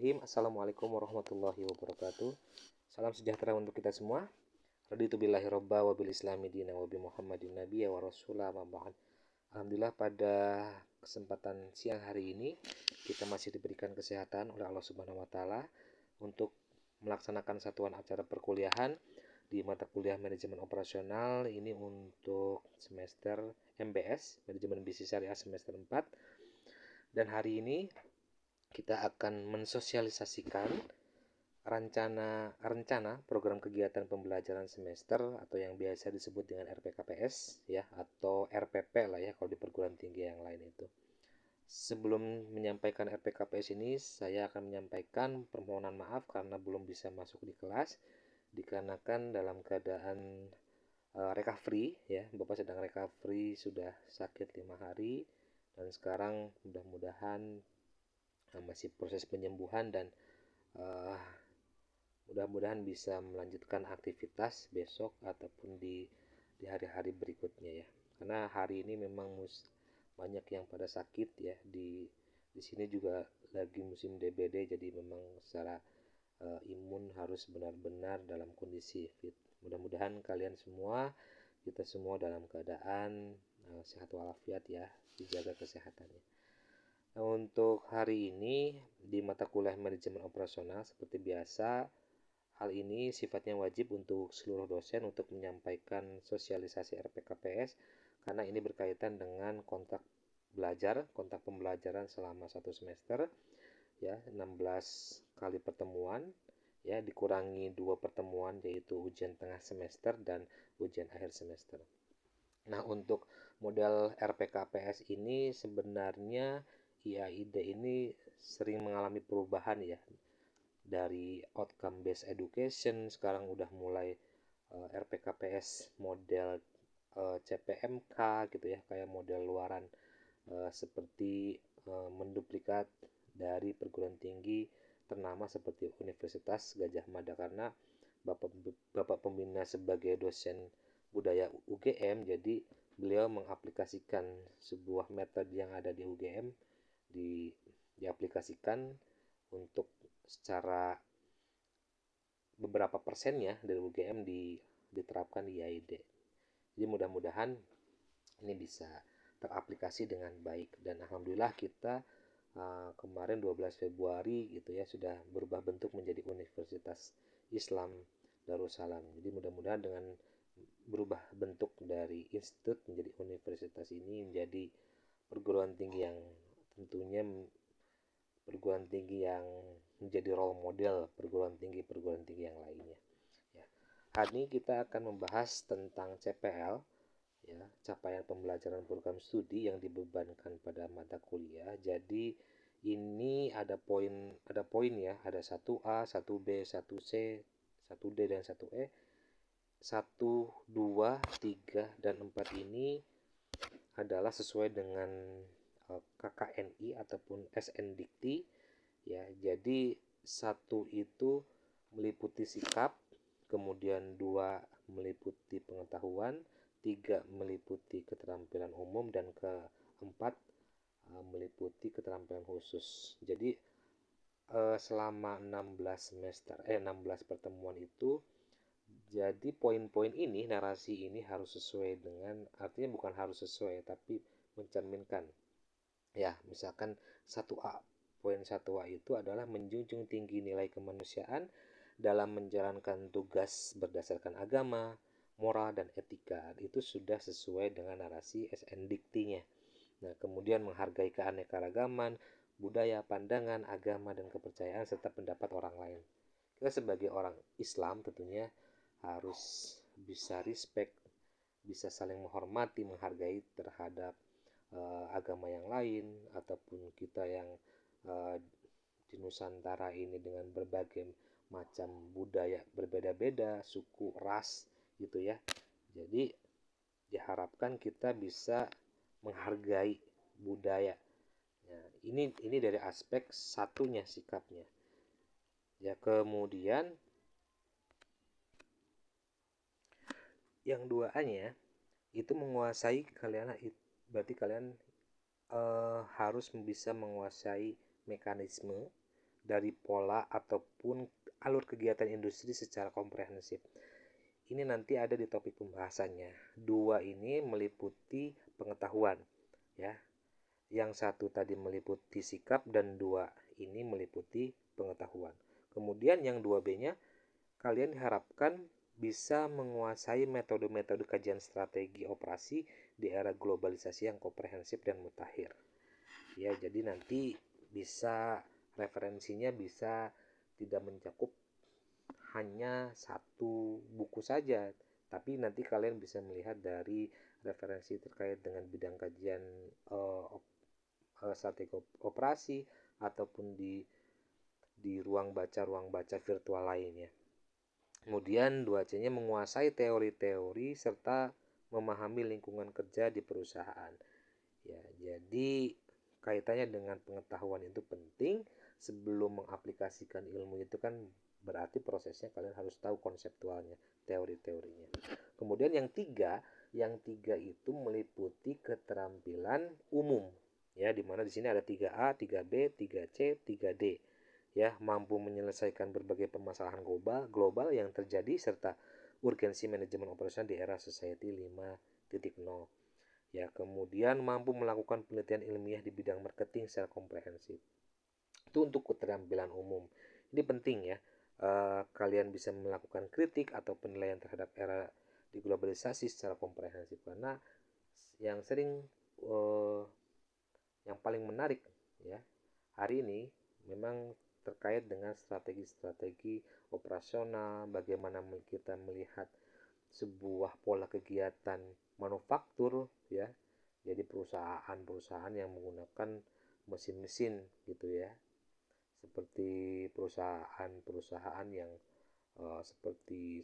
Bismillahirrahmanirrahim. Assalamualaikum warahmatullahi wabarakatuh. Salam sejahtera untuk kita semua. Raditu billahi robba wa bil islami dina wa bi Muhammadin nabiyya wa rasulah wa ba'd. Alhamdulillah, pada kesempatan siang hari ini kita masih diberikan kesehatan oleh Allah Subhanahu wa taala untuk melaksanakan satuan acara perkuliahan di mata kuliah manajemen operasional ini untuk semester MBS, manajemen bisnis syariah semester 4. Dan hari ini kita akan mensosialisasikan rencana program kegiatan pembelajaran semester atau yang biasa disebut dengan RPKPS ya, atau RPP lah ya kalau di perguruan tinggi yang lain itu. Sebelum menyampaikan RPKPS ini, saya akan menyampaikan permohonan maaf karena belum bisa masuk di kelas dikarenakan dalam keadaan recovery ya. Bapak sedang recovery, sudah sakit 5 hari dan sekarang mudah-mudahan masih proses penyembuhan dan mudah-mudahan bisa melanjutkan aktivitas besok ataupun di hari-hari berikutnya ya. Karena hari ini memang banyak yang pada sakit ya, di sini juga lagi musim DBD, jadi memang secara imun harus benar-benar dalam kondisi fit. Mudah-mudahan kalian semua, kita semua dalam keadaan sehat walafiat ya, dijaga kesehatannya. Nah, untuk hari ini di mata kuliah manajemen operasional seperti biasa, hal ini sifatnya wajib untuk seluruh dosen untuk menyampaikan sosialisasi RPKPS karena ini berkaitan dengan kontrak pembelajaran selama 1 semester ya, 16 kali pertemuan ya, dikurangi 2 pertemuan yaitu ujian tengah semester dan ujian akhir semester. Nah, untuk model RPKPS ini sebenarnya IAID ini sering mengalami perubahan ya, dari outcome based education sekarang udah mulai RPKPS model CPMK gitu ya, kayak model luaran seperti menduplikat dari perguruan tinggi ternama seperti Universitas Gadjah Mada, karena Bapak pembina sebagai dosen budaya UGM, jadi beliau mengaplikasikan sebuah metode yang ada di UGM diaplikasikan untuk secara beberapa persennya dari UGM diterapkan di IAID. Jadi mudah-mudahan ini bisa teraplikasi dengan baik, dan alhamdulillah kita kemarin 12 Februari gitu ya sudah berubah bentuk menjadi Universitas Islam Darussalam. Jadi mudah-mudahan dengan berubah bentuk dari institut menjadi universitas ini menjadi perguruan tinggi yang tentunya perguruan tinggi yang menjadi role model perguruan tinggi yang lainnya ya. Hari ini kita akan membahas tentang CPL ya, capaian pembelajaran program studi yang dibebankan pada mata kuliah. Jadi ini ada poin ya, ada 1A, 1B, 1C, 1D dan 1E. 1, 2, 3 dan 4 ini adalah sesuai dengan KKNI ataupun SNDikti ya. Jadi 1 itu meliputi sikap, kemudian 2 meliputi pengetahuan, 3 meliputi keterampilan umum, dan keempat meliputi keterampilan khusus. Jadi selama 16 pertemuan itu, jadi poin-poin ini, narasi ini harus sesuai dengan, artinya bukan harus sesuai tapi mencerminkan ya. Misalkan 1A, poin 1A itu adalah menjunjung tinggi nilai kemanusiaan dalam menjalankan tugas berdasarkan agama, moral dan etika. Itu sudah sesuai dengan narasi SNDikti-nya. Nah, kemudian menghargai keanekaragaman budaya, pandangan, agama dan kepercayaan serta pendapat orang lain. Kita sebagai orang Islam tentunya harus bisa respect, bisa saling menghormati, menghargai terhadap agama yang lain, ataupun kita yang di Nusantara ini dengan berbagai macam budaya berbeda-beda, suku, ras gitu ya. Jadi diharapkan kita bisa menghargai budaya. Nah, ini dari aspek satunya, sikapnya. Ya, kemudian yang 2A-nya itu menguasai kalian, berarti kalian harus bisa menguasai mekanisme dari pola ataupun alur kegiatan industri secara komprehensif. Ini nanti ada di topik pembahasannya. 2 ini meliputi pengetahuan, ya. Yang 1 tadi meliputi sikap dan 2 ini meliputi pengetahuan. Kemudian yang 2B-nya, kalian diharapkan bisa menguasai metode-metode kajian strategi operasi di era globalisasi yang komprehensif dan mutakhir. Ya, jadi nanti bisa referensinya bisa tidak mencakup hanya satu buku saja, tapi nanti kalian bisa melihat dari referensi terkait dengan bidang kajian strategi operasi ataupun di ruang baca virtual lainnya. Kemudian 2C-nya menguasai teori-teori serta memahami lingkungan kerja di perusahaan. Ya, jadi kaitannya dengan pengetahuan itu penting. Sebelum mengaplikasikan ilmu itu kan berarti prosesnya kalian harus tahu konseptualnya, teori-teorinya. Kemudian yang tiga itu meliputi keterampilan umum. Ya, di mana di sini ada 3A, 3B, 3C, 3D. Ya, mampu menyelesaikan berbagai permasalahan global yang terjadi serta urgensi manajemen operasional di era society 5.0. Ya, kemudian mampu melakukan penelitian ilmiah di bidang marketing secara komprehensif. Itu untuk keterampilan umum. Ini penting ya. Kalian bisa melakukan kritik atau penilaian terhadap era di globalisasi secara komprehensif, karena yang sering yang paling menarik ya hari ini memang terkait dengan strategi-strategi operasional, bagaimana kita melihat sebuah pola kegiatan manufaktur ya. Jadi perusahaan-perusahaan yang menggunakan mesin-mesin gitu ya. Seperti perusahaan-perusahaan yang seperti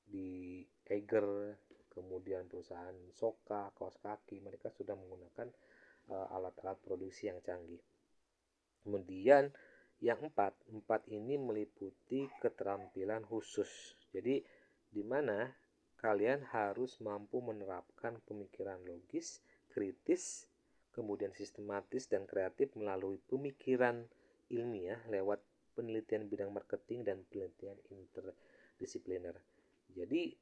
di Eiger, kemudian perusahaan Soka, kaos kaki, mereka sudah menggunakan alat-alat produksi yang canggih. Kemudian yang empat ini meliputi keterampilan khusus. Jadi di mana kalian harus mampu menerapkan pemikiran logis, kritis, kemudian sistematis dan kreatif melalui pemikiran ilmiah lewat penelitian bidang marketing dan penelitian interdisipliner. Jadi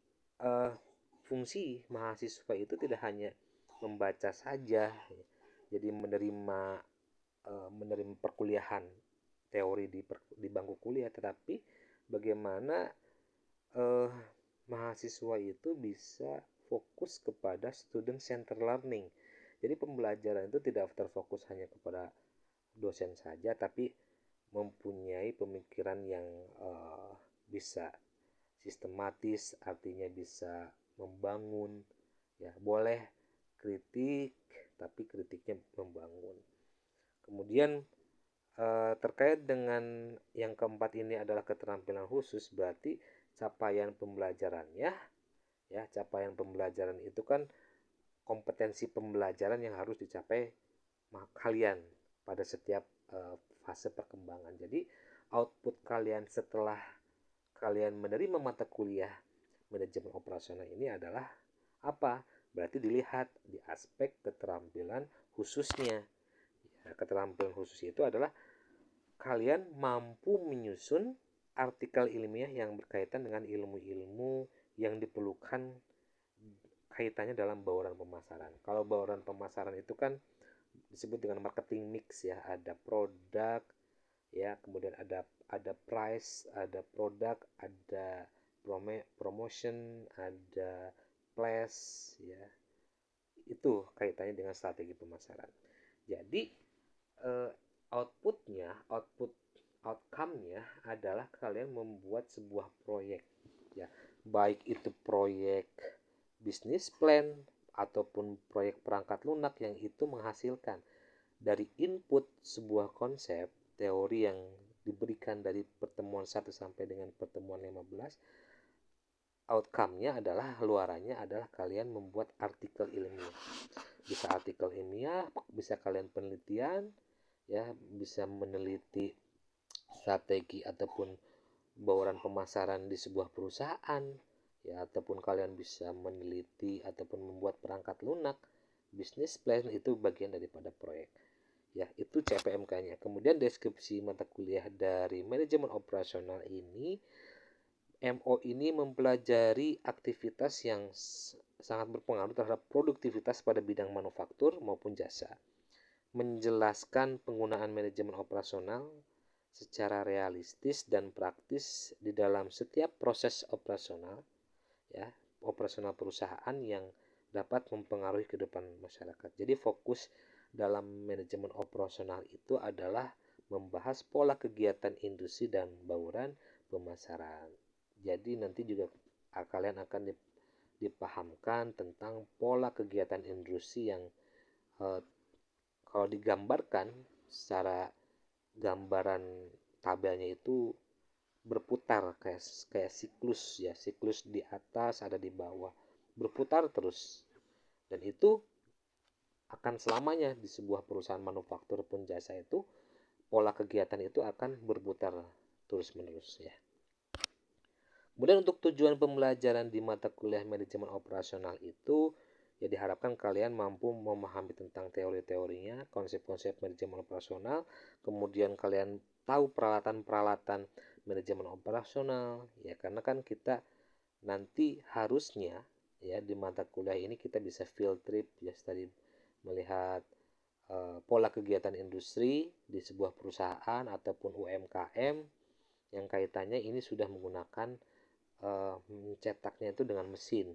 fungsi mahasiswa itu tidak hanya membaca saja, jadi menerima perkuliahan teori di bangku kuliah, tetapi bagaimana mahasiswa itu bisa fokus kepada student center learning. Jadi pembelajaran itu tidak terfokus hanya kepada dosen saja, tapi mempunyai pemikiran yang bisa sistematis, artinya bisa membangun. Ya, boleh kritik, tapi kritiknya membangun. Kemudian terkait dengan yang keempat ini adalah keterampilan khusus, berarti capaian pembelajarannya ya, capaian pembelajaran itu kan kompetensi pembelajaran yang harus dicapai kalian pada setiap fase perkembangan. Jadi output kalian setelah kalian menerima mata kuliah manajemen operasional ini adalah apa? Berarti dilihat di aspek keterampilan khususnya. Ya, keterampilan khusus itu adalah kalian mampu menyusun artikel ilmiah yang berkaitan dengan ilmu-ilmu yang diperlukan kaitannya dalam bauran pemasaran. Kalau bauran pemasaran itu kan disebut dengan marketing mix ya, ada produk ya, kemudian ada price, ada produk, ada promotion, ada place ya. Itu kaitannya dengan strategi pemasaran. Jadi outcome-nya adalah kalian membuat sebuah proyek ya, baik itu proyek bisnis plan ataupun proyek perangkat lunak yang itu menghasilkan dari input sebuah konsep teori yang diberikan dari pertemuan 1 sampai dengan pertemuan 15. Outcome-nya adalah, luarannya adalah kalian membuat artikel ilmiah. Bisa artikel ilmiah, bisa kalian penelitian ya, bisa meneliti strategi ataupun bauran pemasaran di sebuah perusahaan ya, ataupun kalian bisa meneliti ataupun membuat perangkat lunak, bisnis plan, itu bagian daripada proyek Ya, itu CPMK-nya. Kemudian deskripsi mata kuliah dari manajemen operasional ini, MO ini mempelajari aktivitas yang sangat berpengaruh terhadap produktivitas pada bidang manufaktur maupun jasa. Menjelaskan penggunaan manajemen operasional secara realistis dan praktis di dalam setiap proses operasional, ya, operasional perusahaan yang dapat mempengaruhi kehidupan masyarakat. Jadi fokus dalam manajemen operasional itu adalah membahas pola kegiatan industri dan bauran pemasaran. Jadi nanti juga kalian akan dipahamkan tentang pola kegiatan industri yang kalau digambarkan secara gambaran tabelnya itu berputar kayak siklus, ya, siklus di atas ada di bawah, berputar terus, dan itu akan selamanya di sebuah perusahaan manufaktur pun jasa itu pola kegiatan itu akan berputar terus menerus, ya. Kemudian untuk tujuan pembelajaran di mata kuliah manajemen operasional itu, ya, diharapkan kalian mampu memahami tentang teori-teorinya, konsep-konsep manajemen operasional, kemudian kalian tahu peralatan-peralatan manajemen operasional, ya, karena kan kita nanti harusnya, ya, di mata kuliah ini kita bisa field trip, ya, tadi melihat pola kegiatan industri di sebuah perusahaan ataupun UMKM yang kaitannya ini sudah menggunakan mencetaknya itu dengan mesin,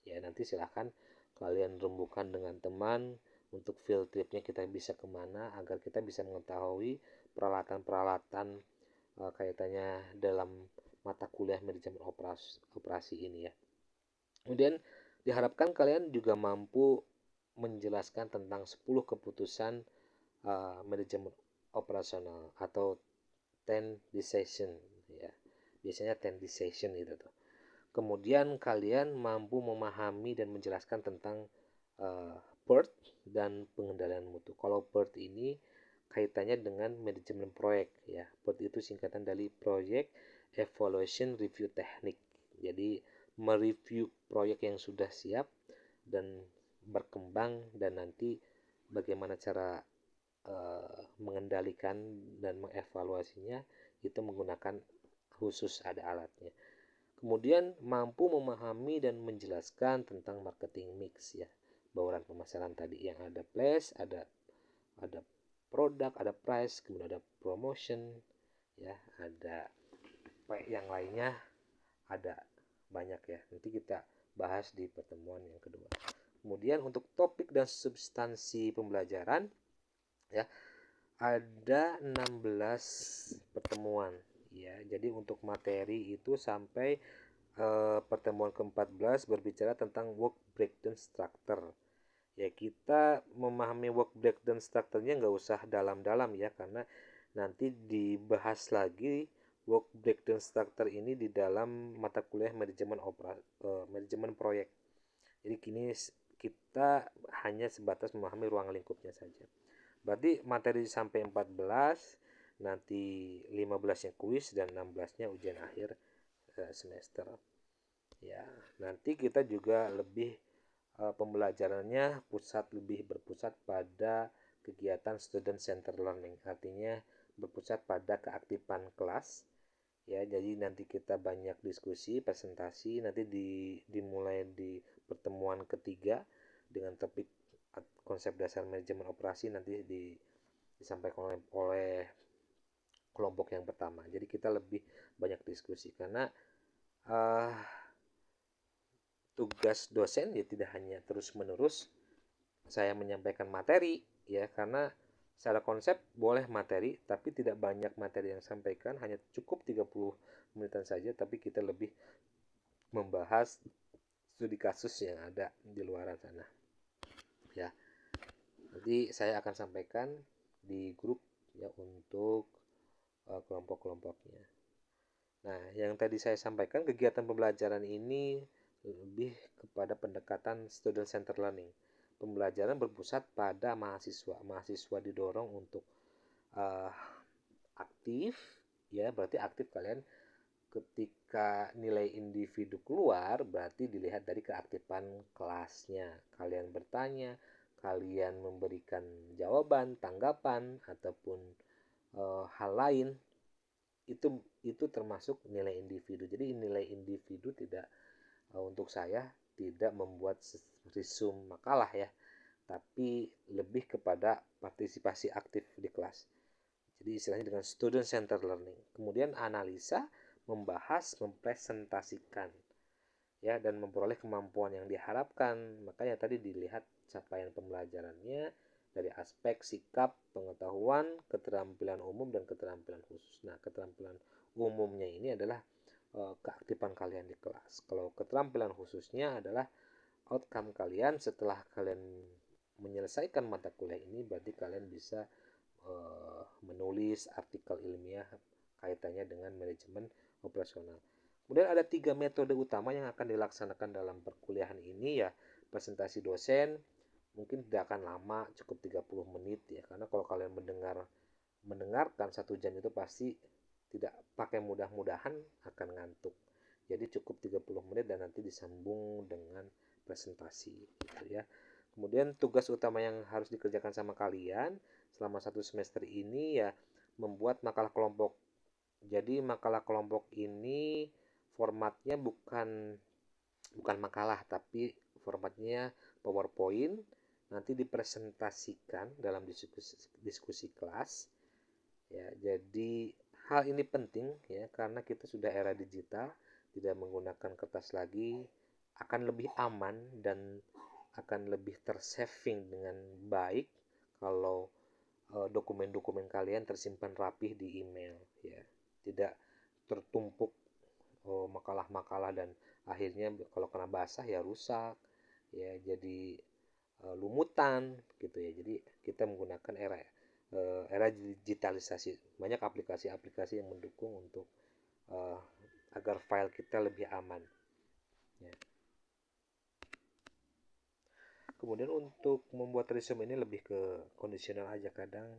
ya. Nanti silahkan kalian rembukan dengan teman untuk field tripnya kita bisa kemana agar kita bisa mengetahui peralatan-peralatan kaitannya dalam mata kuliah manajemen operasi ini, ya. Kemudian diharapkan kalian juga mampu menjelaskan tentang 10 keputusan manajemen operasional atau 10 decision, ya. Biasanya 10 decision itu tuh. Kemudian kalian mampu memahami dan menjelaskan tentang PERT dan pengendalian mutu. Kalau PERT ini kaitannya dengan manajemen proyek, ya. PERT itu singkatan dari Project Evaluation Review Technique. Jadi mereview proyek yang sudah siap dan berkembang, dan nanti bagaimana cara mengendalikan dan mengevaluasinya itu menggunakan khusus ada alatnya. Kemudian mampu memahami dan menjelaskan tentang marketing mix, ya, bauran pemasaran tadi yang ada place, ada produk, ada price, kemudian ada promotion, ya, ada yang lainnya, ada banyak, ya. Nanti kita bahas di pertemuan yang kedua. Kemudian untuk topik dan substansi pembelajaran, ya, ada 16 pertemuan, ya. Jadi untuk materi itu sampai pertemuan ke-14 berbicara tentang work breakdown structure. Ya, kita memahami work breakdown structure-nya nggak usah dalam-dalam, ya, karena nanti dibahas lagi work breakdown structure ini di dalam mata kuliah manajemen proyek. Jadi kini kita hanya sebatas memahami ruang lingkupnya saja. Berarti materi sampai 14, nanti 15-nya kuis dan 16-nya ujian akhir semester, ya. Nanti kita juga lebih pembelajarannya lebih berpusat pada kegiatan student center learning, artinya berpusat pada keaktifan kelas, ya. Jadi nanti kita banyak diskusi, presentasi, nanti dimulai di pertemuan ketiga dengan topik konsep dasar manajemen operasi, nanti disampaikan oleh kelompok yang pertama. Jadi kita lebih banyak diskusi karena tugas dosen, ya, tidak hanya terus-menerus saya menyampaikan materi, ya, karena secara konsep boleh materi tapi tidak banyak materi yang disampaikan, hanya cukup 30 menitan saja, tapi kita lebih membahas studi kasus yang ada di luar sana, ya. Nanti saya akan sampaikan di grup, ya, untuk kelompok-kelompoknya. Nah, yang tadi saya sampaikan, kegiatan pembelajaran ini lebih kepada pendekatan student center learning. Pembelajaran berpusat pada mahasiswa. Mahasiswa didorong untuk aktif, ya, berarti aktif kalian ketika nilai individu keluar berarti dilihat dari keaktifan kelasnya. Kalian bertanya, kalian memberikan jawaban, tanggapan, ataupun hal lain, itu termasuk nilai individu. Jadi nilai individu tidak, untuk saya tidak membuat resume makalah ya, tapi lebih kepada partisipasi aktif di kelas. Jadi istilahnya dengan student centered learning. Kemudian analisa, membahas, mempresentasikan ya, dan memperoleh kemampuan yang diharapkan. Makanya tadi dilihat capaian pembelajarannya dari aspek sikap, pengetahuan, keterampilan umum, dan keterampilan khusus. Nah, keterampilan umumnya ini adalah keaktifan kalian di kelas. Kalau keterampilan khususnya adalah outcome kalian setelah kalian menyelesaikan mata kuliah ini, berarti kalian bisa menulis artikel ilmiah kaitannya dengan manajemen operasional. Kemudian ada 3 metode utama yang akan dilaksanakan dalam perkuliahan ini ya. Presentasi dosen mungkin tidak akan lama, cukup 30 menit ya, karena kalau kalian mendengarkan 1 jam itu pasti tidak pakai mudah-mudahan akan ngantuk. Jadi cukup 30 menit dan nanti disambung dengan presentasi gitu ya. Kemudian tugas utama yang harus dikerjakan sama kalian selama 1 semester ini ya, membuat makalah kelompok. Jadi makalah kelompok ini formatnya bukan makalah, tapi formatnya PowerPoint, nanti dipresentasikan dalam diskusi kelas ya. Jadi hal ini penting ya, karena kita sudah era digital, tidak menggunakan kertas lagi, akan lebih aman dan akan lebih tersaving dengan baik kalau dokumen-dokumen kalian tersimpan rapih di email ya, tidak tertumpuk makalah-makalah dan akhirnya kalau kena basah ya rusak ya, jadi lumutan gitu ya. Jadi kita menggunakan era digitalisasi, banyak aplikasi-aplikasi yang mendukung untuk agar file kita lebih aman ya. Kemudian untuk membuat resume ini lebih ke kondisional aja, kadang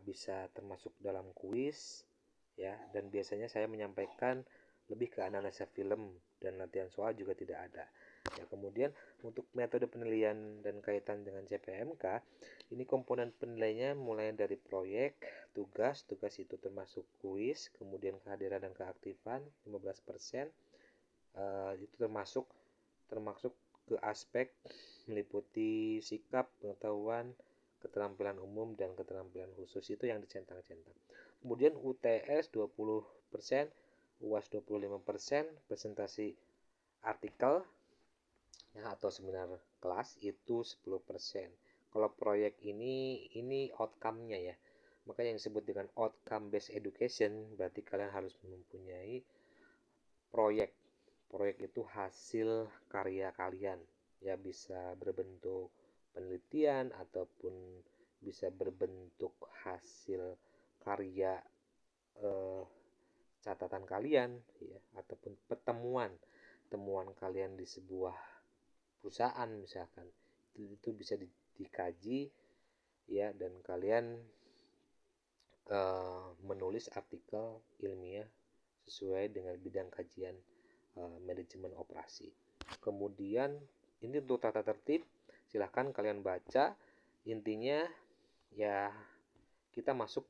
bisa termasuk dalam kuis ya, dan biasanya saya menyampaikan lebih ke analisa film dan latihan soal juga tidak ada ya. Kemudian untuk metode penilaian dan kaitan dengan CPMK, ini komponen penilaiannya mulai dari proyek, tugas itu termasuk kuis, kemudian kehadiran dan keaktifan 15%, itu termasuk ke aspek meliputi sikap, pengetahuan, keterampilan umum, dan keterampilan khusus, itu yang dicentang-centang. Kemudian UTS 20%, UAS 25%, presentasi artikel ya, atau seminar kelas itu 10%. Kalau proyek ini outcome-nya ya. Maka yang disebut dengan outcome based education, berarti kalian harus mempunyai proyek. Proyek itu hasil karya kalian ya, bisa berbentuk penelitian ataupun bisa berbentuk hasil karya catatan kalian ya, ataupun temuan kalian di sebuah perusahaan misalkan. Itu bisa dikaji ya, dan kalian menulis artikel ilmiah sesuai dengan bidang kajian manajemen operasi. Kemudian ini untuk tata tertib, silahkan kalian baca. Intinya ya, kita masuk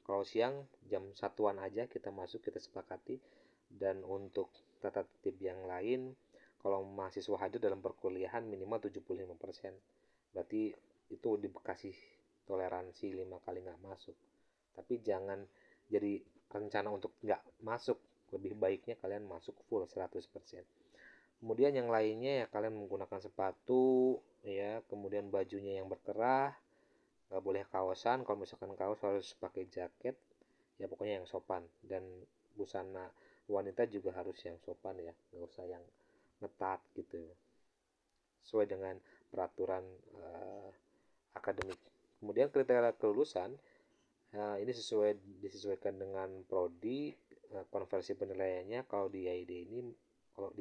kalau siang jam 1-an aja kita masuk, kita sepakati. Dan untuk tata tertib yang lain, kalau mahasiswa hadir dalam perkuliahan minimal 75%, berarti itu dikasih toleransi 5 kali nggak masuk. Tapi jangan jadi rencana untuk nggak masuk, lebih baiknya kalian masuk full 100%. Kemudian yang lainnya ya, kalian menggunakan sepatu ya, kemudian bajunya yang berkerah, nggak boleh kaosan. Kalau misalkan kaos harus pakai jaket ya, pokoknya yang sopan. Dan busana wanita juga harus yang sopan ya, nggak usah yang ngetat gitu, sesuai dengan peraturan akademik. Kemudian kriteria kelulusan ini disesuaikan dengan prodi. Konversi penilaiannya kalau di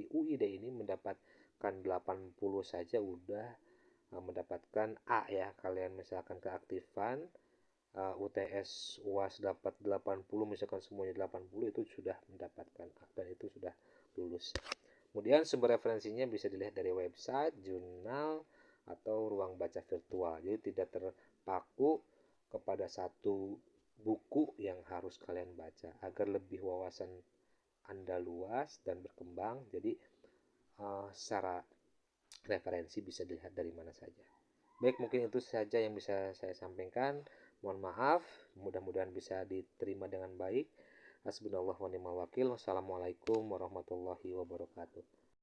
UID ini mendapatkan 80 saja udah mendapatkan A ya. Kalian misalkan keaktifan, UTS UAS dapat 80, misalkan semuanya 80, itu sudah mendapatkan A dan itu sudah lulus. Kemudian sumber referensinya bisa dilihat dari website, jurnal, atau ruang baca virtual. Jadi tidak terpaku kepada satu buku yang harus kalian baca, agar lebih wawasan Anda luas dan berkembang. Jadi secara referensi bisa dilihat dari mana saja. Baik, mungkin itu saja yang bisa saya sampaikan. Mohon maaf, mudah-mudahan bisa diterima dengan baik. Hasbunallah wa ni'mal wakil. Wassalamualaikum warahmatullahi wabarakatuh.